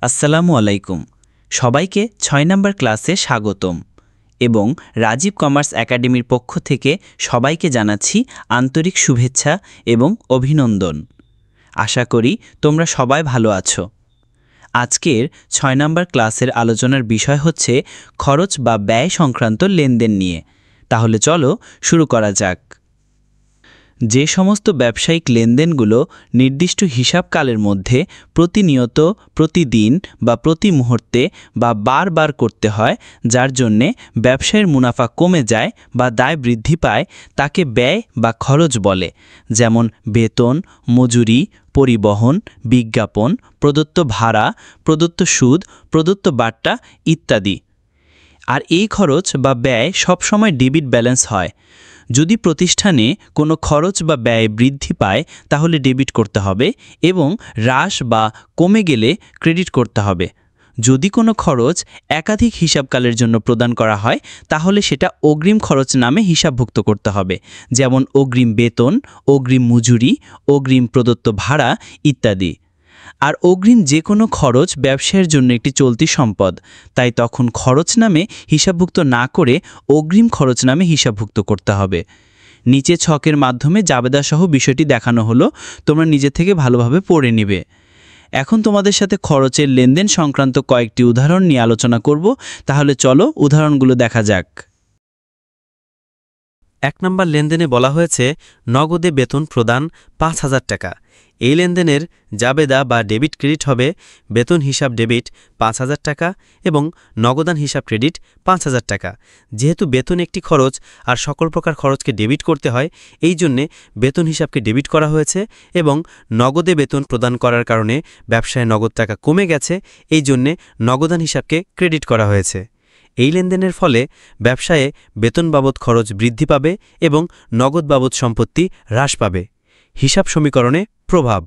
আসসালামু আলাইকুম। সবাইকে ৬ নম্বর ক্লাসে স্বাগতম এবং রাজীব কমার্স একাডেমির পক্ষ থেকে সবাইকে জানাচ্ছি আন্তরিক শুভেচ্ছা এবং অভিনন্দন। আশা করি তোমরা সবাই ভালো আছো। আজকের ৬ নম্বর ক্লাসের আলোচনার বিষয় হচ্ছে খরচ বা ব্যয় সংক্রান্ত লেনদেন নিয়ে। তাহলে চলো শুরু করা যাক। যে সমস্ত ব্যবসায়িক লেনদেনগুলো নির্দিষ্ট হিসাবকালের মধ্যে প্রতিনিয়ত, প্রতিদিন বা প্রতি মুহূর্তে বা বারবার করতে হয়, যার জন্যে ব্যবসায়ের মুনাফা কমে যায় বা দায় বৃদ্ধি পায়, তাকে ব্যয় বা খরচ বলে। যেমন বেতন, মজুরি, পরিবহন, বিজ্ঞাপন, প্রদত্ত ভাড়া, প্রদত্ত সুদ, প্রদত্ত বাট্টা ইত্যাদি। আর এই খরচ বা ব্যয় সবসময় ডেবিট ব্যালেন্স হয়। যদি প্রতিষ্ঠানে কোনো খরচ বা ব্যয় বৃদ্ধি পায় তাহলে ডেবিট করতে হবে এবং হ্রাস বা কমে গেলে ক্রেডিট করতে হবে। যদি কোনো খরচ একাধিক হিসাবকালের জন্য প্রদান করা হয় তাহলে সেটা অগ্রিম খরচ নামে হিসাবভুক্ত করতে হবে, যেমন অগ্রিম বেতন, অগ্রিম মজুরি, অগ্রিম প্রদত্ত ভাড়া ইত্যাদি। আর অগ্রিম যে কোনো খরচ ব্যবসায়ের জন্য একটি চলতি সম্পদ, তাই তখন খরচ নামে হিসাবভুক্ত না করে অগ্রিম খরচ নামে হিসাবভুক্ত করতে হবে। নিচে ছকের মাধ্যমে জাবেদাসহ বিষয়টি দেখানো হলো, তোমরা নিজে থেকে ভালোভাবে পড়ে নিবে। এখন তোমাদের সাথে খরচের লেনদেন সংক্রান্ত কয়েকটি উদাহরণ নিয়ে আলোচনা করব। তাহলে চলো উদাহরণগুলো দেখা যাক। ১ নম্বর লেনদেনে বলা হয়েছে নগদে বেতন প্রদান ৫,০০০ টাকা। এই লেনদেনের জাবেদা বা ডেবিট ক্রেডিট হবে বেতন হিসাব ডেবিট ৫,০০০ টাকা এবং নগদান হিসাব ক্রেডিট ৫,০০০ টাকা। যেহেতু বেতন একটি খরচ আর সকল প্রকার খরচকে ডেবিট করতে হয়, এই জন্যে বেতন হিসাবকে ডেবিট করা হয়েছে এবং নগদে বেতন প্রদান করার কারণে ব্যবসায় নগদ টাকা কমে গেছে, এই জন্যে নগদান হিসাবকে ক্রেডিট করা হয়েছে। এই লেনদেনের ফলে ব্যবসায়ে বেতন বাবদ খরচ বৃদ্ধি পাবে এবং নগদ বাবদ সম্পত্তি হ্রাস পাবে। হিসাব সমীকরণে প্রভাব: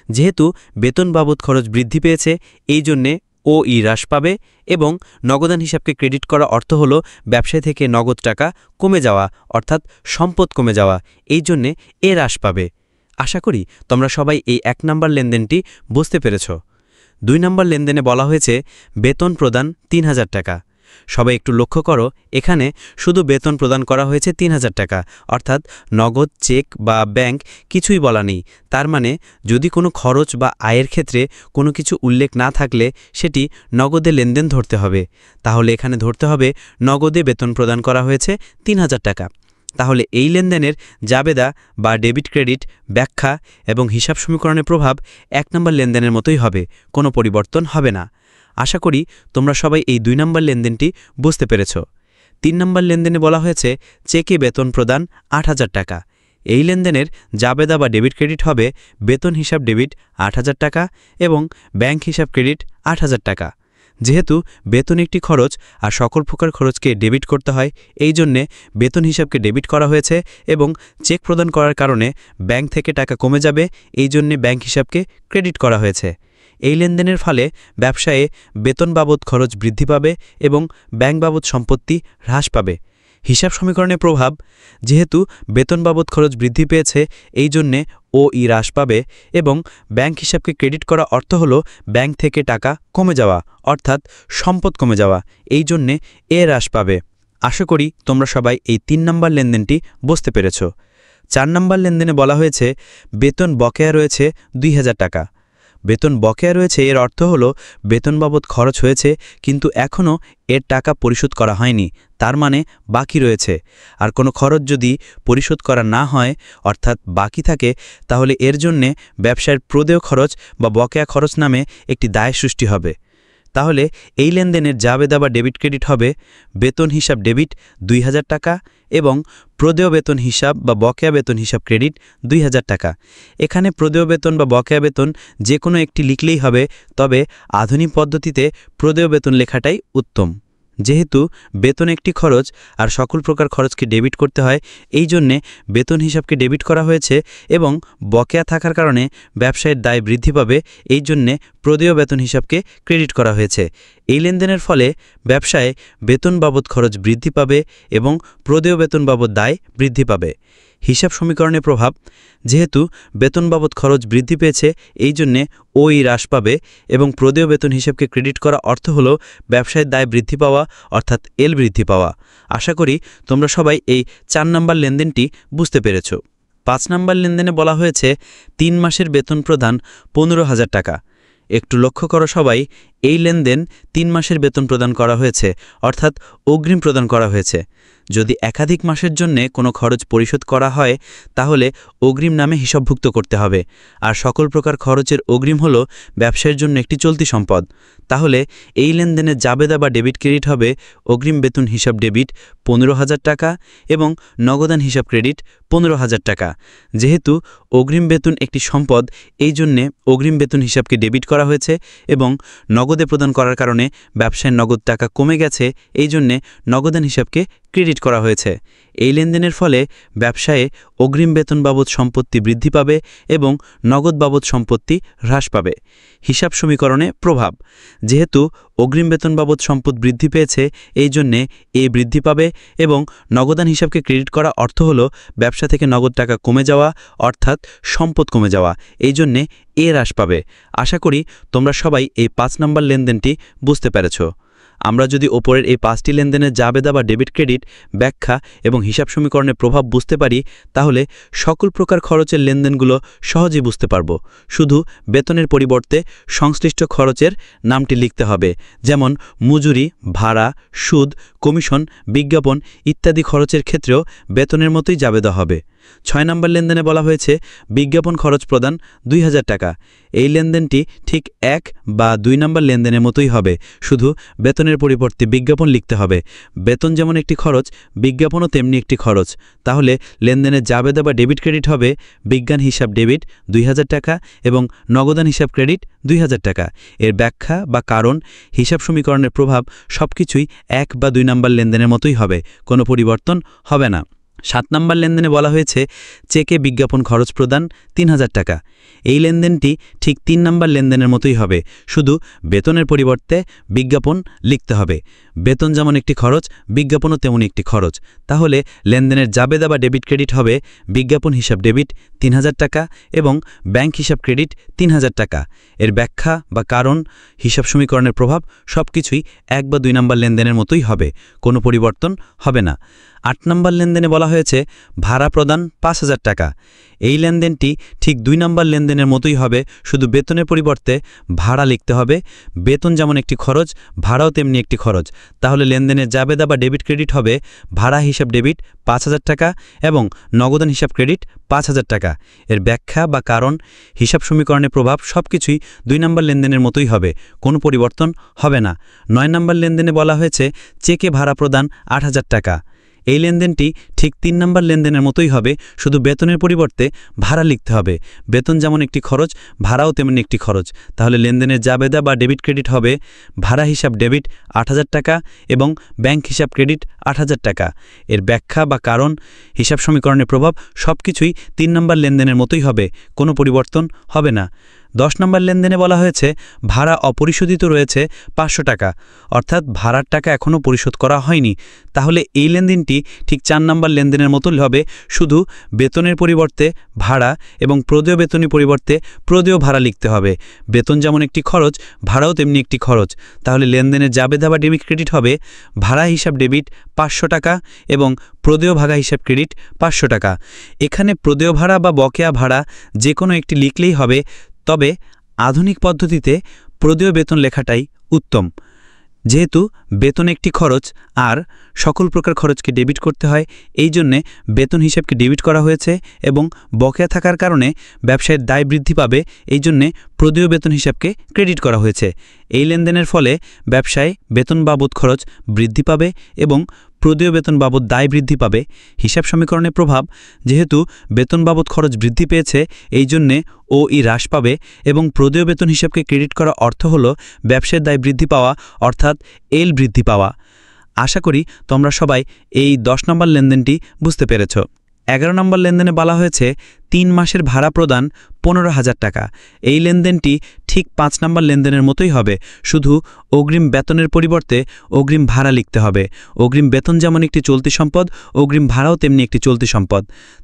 যেহেতু বেতন বাবদ খরচ বৃদ্ধি পেয়েছে, এই জন্যে ওই হ্রাস পাবে এবং নগদান হিসাবকে ক্রেডিট করা অর্থ হল ব্যবসায় থেকে নগদ টাকা কমে যাওয়া, অর্থাৎ সম্পদ কমে যাওয়া, এই জন্যে হ্রাস পাবে। আশা করি তোমরা সবাই এই ১ নম্বর লেনদেনটি বুঝতে পেরেছ। ২ নম্বর লেনদেনে বলা হয়েছে বেতন প্রদান ৩,০০০ টাকা। সবাই একটু লক্ষ্য করো, এখানে শুধু বেতন প্রদান করা হয়েছে ৩,০০০ টাকা, অর্থাৎ নগদ, চেক বা ব্যাংক কিছুই বলা নেই। তার মানে যদি কোনো খরচ বা আয়ের ক্ষেত্রে কোনো কিছু উল্লেখ না থাকলে সেটি নগদে লেনদেন ধরতে হবে। তাহলে এখানে ধরতে হবে নগদে বেতন প্রদান করা হয়েছে ৩,০০০ টাকা। তাহলে এই লেনদেনের জাবেদা বা ডেবিট ক্রেডিট ব্যাখ্যা এবং হিসাব সমীকরণের প্রভাব ১ নম্বর লেনদেনের মতোই হবে, কোনো পরিবর্তন হবে না। আশা করি তোমরা সবাই এই ২ নম্বর লেনদেনটি বুঝতে পেরেছ। ৩ নম্বর লেনদেনে বলা হয়েছে চেকে বেতন প্রদান ৮,০০০ টাকা। এই লেনদেনের জাবেদা বা ডেবিট ক্রেডিট হবে বেতন হিসাব ডেবিট ৮,০০০ টাকা এবং ব্যাংক হিসাব ক্রেডিট ৮,০০০ টাকা। যেহেতু বেতন একটি খরচ আর সকল প্রকার খরচকে ডেবিট করতে হয়, এই জন্যে বেতন হিসাবকে ডেবিট করা হয়েছে এবং চেক প্রদান করার কারণে ব্যাংক থেকে টাকা কমে যাবে, এই জন্যে ব্যাংক হিসাবকে ক্রেডিট করা হয়েছে। এই লেনদেনের ফলে ব্যবসায়ে বেতন বাবদ খরচ বৃদ্ধি পাবে এবং ব্যাংক বাবদ সম্পত্তি হ্রাস পাবে। হিসাব সমীকরণের প্রভাব: যেহেতু বেতন বাবদ খরচ বৃদ্ধি পেয়েছে, এই জন্যে ওই হ্রাস পাবে এবং ব্যাংক হিসাবকে ক্রেডিট করা অর্থ হল ব্যাংক থেকে টাকা কমে যাওয়া, অর্থাৎ সম্পদ কমে যাওয়া, এই জন্যে হ্রাস পাবে। আশা করি তোমরা সবাই এই ৩ নম্বর লেনদেনটি বুঝতে পেরেছ। ৪ নম্বর লেনদেনে বলা হয়েছে বেতন বকেয়া রয়েছে ২,০০০ টাকা। বেতন বকেয়া রয়েছে এর অর্থ হল বেতন বাবদ খরচ হয়েছে কিন্তু এখনও এর টাকা পরিশোধ করা হয়নি, তার মানে বাকি রয়েছে। আর কোনো খরচ যদি পরিশোধ করা না হয়, অর্থাৎ বাকি থাকে, তাহলে এর জন্যে ব্যবসায়ের প্রদেয় খরচ বা বকেয়া খরচ নামে একটি দায় সৃষ্টি হবে। তাহলে এই লেনদেনের জাবেদা বা ডেবিট ক্রেডিট হবে বেতন হিসাব ডেবিট ২,০০০ টাকা এবং প্রদেয় বেতন হিসাব বা বকেয়া বেতন হিসাব ক্রেডিট ২,০০০ টাকা। এখানে প্রদেয় বেতন বা বকেয়া বেতন যে কোনো একটি লিখলেই হবে, তবে আধুনিক পদ্ধতিতে প্রদেয় বেতন লেখাটাই উত্তম। যেহেতু বেতন একটি খরচ আর সকল প্রকার খরচকে ডেবিট করতে হয়, এই জন্যে বেতন হিসাবকে ডেবিট করা হয়েছে এবং বকেয়া থাকার কারণে ব্যবসায়ের দায় বৃদ্ধি পাবে, এই জন্যে প্রদেয় বেতন হিসাবকে ক্রেডিট করা হয়েছে। এই লেনদেনের ফলে ব্যবসায় বেতন বাবদ খরচ বৃদ্ধি পাবে এবং প্রদেয় বেতন বাবদ দায় বৃদ্ধি পাবে। হিসাব সমীকরণে প্রভাব, যেহেতু বেতন বাবদ খরচ বৃদ্ধি পেয়েছে এই জন্যে ওই হ্রাস পাবে এবং প্রদেয় বেতন হিসাবকে ক্রেডিট করা অর্থ হল ব্যবসায়ের দায় বৃদ্ধি পাওয়া অর্থাৎ এল বৃদ্ধি পাওয়া। আশা করি তোমরা সবাই এই 4 নম্বর লেনদেনটি বুঝতে পেরেছ। 5 নম্বর লেনদেনে বলা হয়েছে 3 মাসের বেতন প্রদান 15,000 টাকা। একটু লক্ষ্য করো সবাই, এই লেনদেন 3 মাসের বেতন প্রদান করা হয়েছে অর্থাৎ অগ্রিম প্রদান করা হয়েছে। যদি একাধিক মাসের জন্য কোনো খরচ পরিশোধ করা হয় তাহলে অগ্রিম নামে হিসাবভুক্ত করতে হবে, আর সকল প্রকার খরচের অগ্রিম হল ব্যবসায়ের জন্য একটি চলতি সম্পদ। তাহলে এই লেনদেনে জাবেদা বা ডেবিট ক্রেডিট হবে অগ্রিম বেতন হিসাব ডেবিট 15,000 টাকা এবং নগদান হিসাব ক্রেডিট 15,000 টাকা। যেহেতু অগ্রিম বেতন একটি সম্পদ এই জন্যে অগ্রিম বেতন হিসাবকে ডেবিট করা হয়েছে এবং নগদে প্রদান করার কারণে ব্যবসায় নগদ টাকা কমে গেছে এই জন্যে নগদান হিসাবকে ক্রেডিট করা হয়েছে। এই লেনদেনের ফলে ব্যবসায়ে অগ্রিম বেতন বাবদ সম্পত্তি বৃদ্ধি পাবে এবং নগদ বাবদ সম্পত্তি হ্রাস পাবে। হিসাব সমীকরণে প্রভাব, যেহেতু অগ্রিম বেতন বাবদ সম্পদ বৃদ্ধি পেয়েছে এই জন্যে এ বৃদ্ধি পাবে এবং নগদান হিসাবকে ক্রেডিট করা অর্থ হল ব্যবসা থেকে নগদ টাকা কমে যাওয়া অর্থাৎ সম্পদ কমে যাওয়া, এই জন্যে এ হ্রাস পাবে। আশা করি তোমরা সবাই এই 5 নম্বর লেনদেনটি বুঝতে পেরেছ। আমরা যদি ওপরের এই 5টি লেনদেনের জাবেদা বা ডেবিট ক্রেডিট ব্যাখ্যা এবং হিসাব সমীকরণের প্রভাব বুঝতে পারি তাহলে সকল প্রকার খরচের লেনদেনগুলো সহজেই বুঝতে পারব। শুধু বেতনের পরিবর্তে সংশ্লিষ্ট খরচের নামটি লিখতে হবে, যেমন মজুরি, ভাড়া, সুদ, কমিশন, বিজ্ঞাপন ইত্যাদি খরচের ক্ষেত্রেও বেতনের মতোই জাবেদা হবে। 6 নম্বর লেনদেনে বলা হয়েছে বিজ্ঞাপন খরচ প্রদান 2,000 টাকা। এই লেনদেনটি ঠিক 1 বা 2 নম্বর লেনদেনের মতোই হবে, শুধু বেতনের পরিবর্তে বিজ্ঞাপন লিখতে হবে। বেতন যেমন একটি খরচ, বিজ্ঞাপনও তেমনি একটি খরচ। তাহলে লেনদেনের জাবেদা বা ডেবিট ক্রেডিট হবে বিজ্ঞান হিসাব ডেবিট 2,000 টাকা এবং নগদান হিসাব ক্রেডিট 2,000 টাকা। এর ব্যাখ্যা বা কারণ, হিসাব সমীকরণের প্রভাব সবকিছুই 1 বা 2 নম্বর লেনদেনের মতোই হবে, কোনো পরিবর্তন হবে না। 7 নম্বর লেনদেনে বলা হয়েছে চেকে বিজ্ঞাপন খরচ প্রদান 3,000 টাকা। এই লেনদেনটি ঠিক 3 নম্বর লেনদেনের মতোই হবে, শুধু বেতনের পরিবর্তে বিজ্ঞাপন লিখতে হবে। বেতন যেমন একটি খরচ, বিজ্ঞাপনও তেমনি একটি খরচ। তাহলে লেনদেনের জাবেদা বা ডেবিট ক্রেডিট হবে বিজ্ঞাপন হিসাব ডেবিট 3,000 টাকা এবং ব্যাংক হিসাব ক্রেডিট 3,000 টাকা। এর ব্যাখ্যা বা কারণ, হিসাব সমীকরণের প্রভাব সবকিছুই 1 বা 2 নম্বর লেনদেনের মতোই হবে, কোনো পরিবর্তন হবে না। 8 নম্বর লেনদেনে বলা হয়েছে ভাড়া প্রদান 5,000 টাকা। এই লেনদেনটি ঠিক 2 নম্বর লেনদেনের মতোই হবে, শুধু বেতনের পরিবর্তে ভাড়া লিখতে হবে। বেতন যেমন একটি খরচ, ভাড়াও তেমনি একটি খরচ। তাহলে লেনদেনের জাবেদা বা ডেবিট ক্রেডিট হবে ভাড়া হিসাব ডেবিট 5,000 টাকা এবং নগদান হিসাব ক্রেডিট 5,000 টাকা। এর ব্যাখ্যা বা কারণ, হিসাব সমীকরণের প্রভাব সবকিছুই 2 নম্বর লেনদেনের মতোই হবে, কোনো পরিবর্তন হবে না। 9 নম্বর লেনদেনে বলা হয়েছে চেকে ভাড়া প্রদান 8,000 টাকা। এই লেনদেনটি ঠিক 3 নম্বর লেনদেনের মতোই হবে, শুধু বেতনের পরিবর্তে ভাড়া লিখতে হবে। বেতন যেমন একটি খরচ, ভাড়াও তেমনি একটি খরচ। তাহলে লেনদেনের জাবেদা বা ডেবিট ক্রেডিট হবে ভাড়া হিসাব ডেবিট 8,000 টাকা এবং ব্যাংক হিসাব ক্রেডিট 8,000 টাকা। এর ব্যাখ্যা বা কারণ, হিসাব সমীকরণের প্রভাব সবকিছুই 3 নম্বর লেনদেনের মতোই হবে, কোনো পরিবর্তন হবে না। 10 নম্বর লেনদেনে বলা হয়েছে ভাড়া অপরিশোধিত রয়েছে 500 টাকা, অর্থাৎ ভাড়ার টাকা এখনও পরিশোধ করা হয়নি। তাহলে এই লেনদেনটি ঠিক 4 নম্বর লেনদেনের মতোই হবে, শুধু বেতনের পরিবর্তে ভাড়া এবং প্রদেয় বেতনের পরিবর্তে প্রদেয় ভাড়া লিখতে হবে। বেতন যেমন একটি খরচ, ভাড়াও তেমনি একটি খরচ। তাহলে লেনদেনের জাবেদা বা ডেবিট ক্রেডিট হবে ভাড়া হিসাব ডেবিট 500 টাকা এবং প্রদেয় ভাড়া হিসাব ক্রেডিট 500 টাকা। এখানে প্রদেয় ভাড়া বা বকেয়া ভাড়া যে কোনো একটি লিখলেই হবে, তবে আধুনিক পদ্ধতিতে প্রদেয় বেতন লেখাটাই উত্তম। যেহেতু বেতন একটি খরচ আর সকল প্রকার খরচকে ডেবিট করতে হয়, এই জন্যে বেতন হিসাবকে ডেবিট করা হয়েছে এবং বকেয়া থাকার কারণে ব্যবসায়ের দায় বৃদ্ধি পাবে, এই জন্যে প্রদেয় বেতন হিসাবকে ক্রেডিট করা হয়েছে। এই লেনদেনের ফলে ব্যবসায় বেতন বাবদ খরচ বৃদ্ধি পাবে এবং প্রদেয় বেতন বাবদ দায় বৃদ্ধি পাবে। হিসাব সমীকরণের প্রভাব, যেহেতু বেতন বাবদ খরচ বৃদ্ধি পেয়েছে এই জন্যে ও ই হ্রাস পাবে এবং প্রদেয় বেতন হিসাবকে ক্রেডিট করা অর্থ হল ব্যবসায়ের দায় বৃদ্ধি পাওয়া অর্থাৎ এল বৃদ্ধি পাওয়া। আশা করি তোমরা সবাই এই 10 নম্বর লেনদেনটি বুঝতে পেরেছ। 11 নম্বর লেনদেনে বলা হয়েছে 3 মাসের ভাড়া প্রদান 15,000 টাকা। এই লেনদেনটি ঠিক 5 নম্বর লেনদেনের মতোই হবে, শুধু অগ্রিম বেতনের পরিবর্তে অগ্রিম ভাড়া লিখতে হবে। অগ্রিম বেতন যেমন একটি চলতি সম্পদ, অগ্রিম ভাড়াও তেমনি একটি চলতি সম্পদ।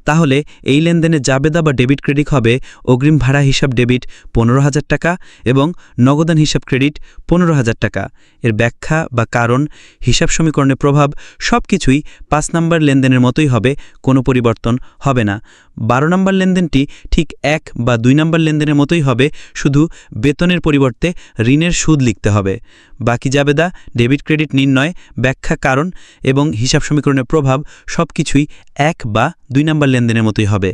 তাহলে এই লেনদেনে জাবেদা বা ডেবিট ক্রেডিট হবে অগ্রিম ভাড়া হিসাব ডেবিট 15,000 টাকা এবং নগদান হিসাব ক্রেডিট 15,000 টাকা। এর ব্যাখ্যা বা কারণ, হিসাব সমীকরণের প্রভাব সব কিছুই 5 নম্বর লেনদেনের মতোই হবে, কোনো পরিবর্তন হবে না। 12 নম্বর লেনদেনটি ঠিক 1 বা 2 নম্বর লেনদেনের মতোই হবে, শুধু বেতনের পরিবর্তে ঋণের সুদ লিখতে হবে। বাকি জাবেদা, ডেবিট ক্রেডিট নির্ণয়, ব্যাখ্যা, কারণ এবং হিসাব সমীকরণের প্রভাব সব কিছুই 1 বা 2 নম্বর লেনদেনের মতোই হবে।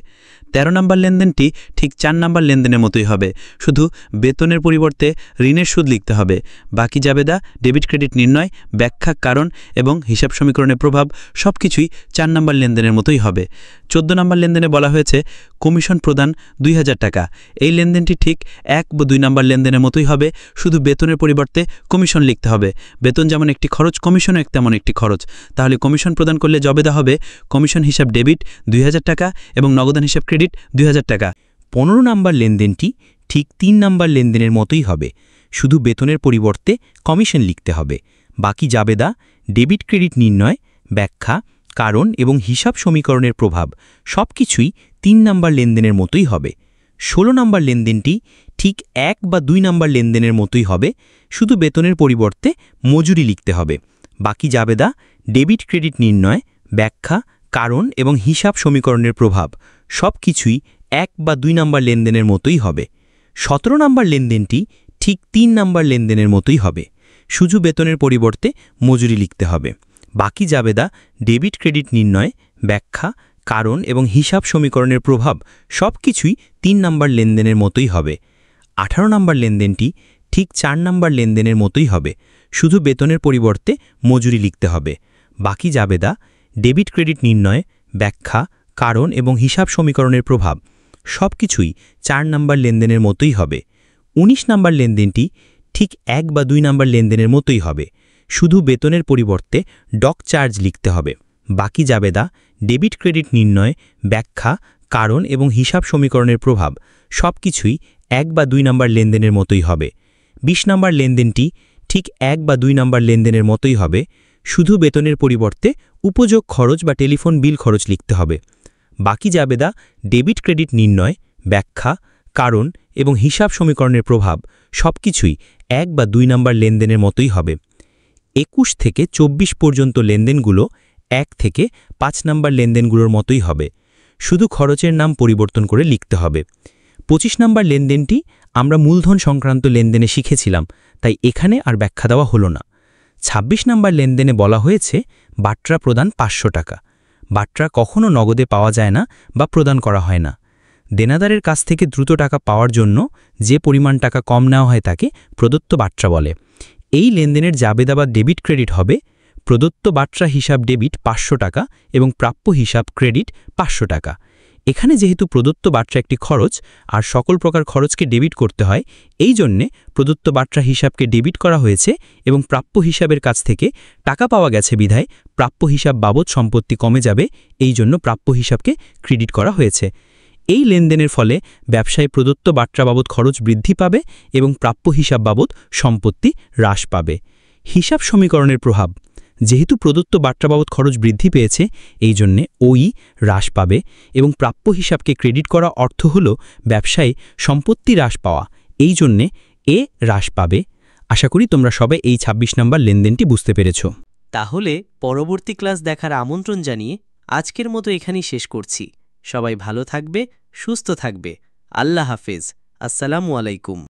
13 নম্বর লেনদেনটি ঠিক 4 নম্বর লেনদেনের মতোই হবে, শুধু বেতনের পরিবর্তে ঋণের সুদ লিখতে হবে। বাকি জাবেদা, ডেবিট ক্রেডিট নির্ণয়, ব্যাখ্যা, কারণ এবং হিসাব সমীকরণের প্রভাব সব কিছুই 4 নম্বর লেনদেনের মতোই হবে। 14 নম্বর লেনদেনে বলা হয়েছে কমিশন প্রদান 2,000 টাকা। এই লেনদেনটি ঠিক 1 বা 2 নম্বর লেনদেনের মতোই হবে, শুধু বেতনের পরিবর্তে কমিশন লিখতে হবে। বেতন যেমন একটি খরচ, কমিশনও তেমন একটি খরচ। তাহলে কমিশন প্রদান করলে জাবেদা হবে কমিশন হিসাব ডেবিট 2,000 টাকা এবং নগদান হিসাব ক্রেডিট 2,000 টাকা। 15 নম্বর লেনদেনটি ঠিক 3 নম্বর লেনদেনের মতোই হবে, শুধু বেতনের পরিবর্তে কমিশন লিখতে হবে। বাকি জাবেদা, ডেবিট ক্রেডিট নির্ণয়, ব্যাখ্যা, কারণ এবং হিসাব সমীকরণের প্রভাব সব কিছুই 3 নম্বর লেনদেনের মতোই হবে। 16 নম্বর লেনদেনটি ঠিক 1 বা 2 নম্বর লেনদেনের মতোই হবে, শুধু বেতনের পরিবর্তে মজুরি লিখতে হবে। বাকি জাবেদা, ডেবিট ক্রেডিট নির্ণয়, ব্যাখ্যা, কারণ এবং হিসাব সমীকরণের প্রভাব সব কিছুই 1 বা 2 নম্বর লেনদেনের মতোই হবে। 17 নম্বর লেনদেনটি ঠিক 3 নম্বর লেনদেনের মতোই হবে, শুধু বেতনের পরিবর্তে মজুরি লিখতে হবে। বাকি জাবেদা, ডেবিট ক্রেডিট নির্ণয়, ব্যাখ্যা, কারণ এবং হিসাব সমীকরণের প্রভাব সব কিছুই 3 নম্বর লেনদেনের মতোই হবে। 18 নম্বর লেনদেনটি ঠিক 4 নম্বর লেনদেনের মতোই হবে, শুধু বেতনের পরিবর্তে মজুরি লিখতে হবে। বাকি জাবেদা, ডেবিট ক্রেডিট নির্ণয়, ব্যাখ্যা, কারণ এবং হিসাব সমীকরণের প্রভাব সব কিছুই 4 নম্বর লেনদেনের মতোই হবে। 19 নম্বর লেনদেনটি ঠিক 1 বা 2 নম্বর লেনদেনের মতোই হবে, শুধু বেতনের পরিবর্তে ডক চার্জ লিখতে হবে। বাকি জাবেদা, ডেবিট ক্রেডিট নির্ণয়, ব্যাখ্যা, কারণ এবং হিসাব সমীকরণের প্রভাব সব কিছুই 1 বা 2 নম্বর লেনদেনের মতোই হবে। 20 নম্বর লেনদেনটি ঠিক 1 বা 2 নম্বর লেনদেনের মতোই হবে, শুধু বেতনের পরিবর্তে উপযোগ খরচ বা টেলিফোন বিল খরচ লিখতে হবে। বাকি জাবেদা, ডেবিট ক্রেডিট নির্ণয়, ব্যাখ্যা, কারণ এবং হিসাব সমীকরণের প্রভাব সব কিছুই 1 বা 2 নম্বর লেনদেনের মতোই হবে। 21 থেকে 24 পর্যন্ত লেনদেনগুলো 1 থেকে 5 নম্বর লেনদেনগুলোর মতোই হবে, শুধু খরচের নাম পরিবর্তন করে লিখতে হবে। 25 নম্বর লেনদেনটি আমরা মূলধন সংক্রান্ত লেনদেনে শিখেছিলাম, তাই এখানে আর ব্যাখ্যা দেওয়া হলো না। 26 নম্বর লেনদেনে বলা হয়েছে বাট্রা প্রদান 500 টাকা। বাট্রা কখনো নগদে পাওয়া যায় না বা প্রদান করা হয় না। দেনাদারের কাছ থেকে দ্রুত টাকা পাওয়ার জন্য যে পরিমাণ টাকা কম নেওয়া হয় তাকে প্রদত্ত বাট্রা বলে। এই লেনদেনের জাবেদা বা ডেবিট ক্রেডিট হবে প্রদত্ত বাট্রা হিসাব ডেবিট 500 টাকা এবং প্রাপ্য হিসাব ক্রেডিট 500 টাকা। এখানে যেহেতু প্রদত্ত বাট্রা একটি খরচ আর সকল প্রকার খরচকে ডেবিট করতে হয়, এই জন্যে প্রদত্ত বাট্রা হিসাবকে ডেবিট করা হয়েছে এবং প্রাপ্য হিসাবের কাছ থেকে টাকা পাওয়া গেছে বিধায় প্রাপ্য হিসাব বাবদ সম্পত্তি কমে যাবে, এই জন্য প্রাপ্য হিসাবকে ক্রেডিট করা হয়েছে। এই লেনদেনের ফলে ব্যবসায় প্রদত্ত বাট্রা বাবদ খরচ বৃদ্ধি পাবে এবং প্রাপ্য হিসাব বাবদ সম্পত্তি হ্রাস পাবে। হিসাব সমীকরণের প্রভাব, যেহেতু প্রদত্ত বাট্রা বাবদ খরচ বৃদ্ধি পেয়েছে, এই জন্যে ওই হ্রাস পাবে এবং প্রাপ্য হিসাবকে ক্রেডিট করা অর্থ হল ব্যবসায় সম্পত্তি হ্রাস পাওয়া, এই জন্যে এ হ্রাস পাবে। আশা করি তোমরা সবাই এই 26 নম্বর লেনদেনটি বুঝতে পেরেছ। তাহলে পরবর্তী ক্লাস দেখার আমন্ত্রণ জানিয়ে আজকের মতো এখানেই শেষ করছি। সবাই ভালো থাকবে, সুস্থ থাকবে। আল্লাহ হাফেজ। আসসালামু আলাইকুম।